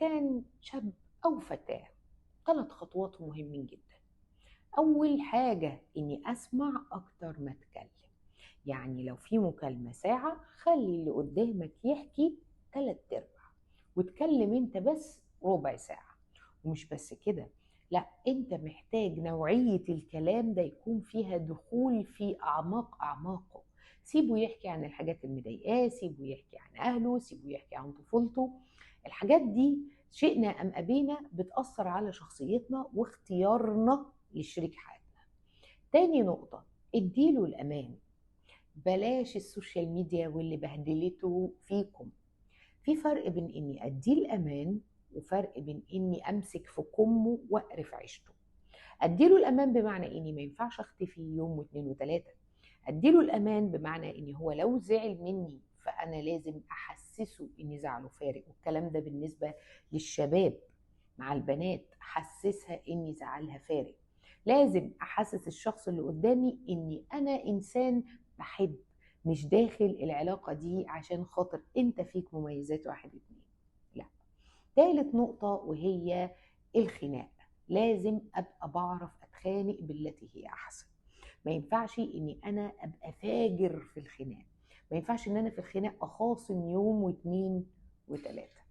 كان شاب أو فتاة، 3 خطوات مهمين جدا. أول حاجة إني أسمع أكتر ما أتكلم. يعني لو في مكالمة ساعة خلي اللي قدامك يحكي 3/4 واتكلم انت بس ربع ساعة. ومش بس كده، لا، انت محتاج نوعية الكلام ده يكون فيها دخول في أعماق أعماقه. سيبه يحكي عن الحاجات المضايقاه، سيبه يحكي عن أهله، سيبه يحكي عن طفولته. الحاجات دي شئنا أم أبينا بتأثر على شخصيتنا واختيارنا لشريك حياتنا. تاني نقطة، اديله الأمان. بلاش السوشيال ميديا واللي بهدلته فيكم. في فرق بين اني اديه الامان وفرق بين اني امسك في كمه واقرف عيشته. اديله الامان بمعنى اني ما ينفعش اختفي يوم واثنين وثلاثه. اديله الامان بمعنى ان هو لو زعل مني فانا لازم احسسه ان زعله فارق، والكلام ده بالنسبه للشباب. مع البنات حسسها ان زعلها فارق. لازم احسس الشخص اللي قدامي اني انا انسان بحب، مش داخل العلاقة دي عشان خاطر انت فيك مميزات 1 2. لا. تالت نقطة وهي الخناق. لازم ابقى بعرف اتخانق بالتي هي احسن. ما ينفعش اني انا ابقى فاجر في الخناق. ما ينفعش ان انا في الخناق اخاصم يوم واثنين وثلاثة.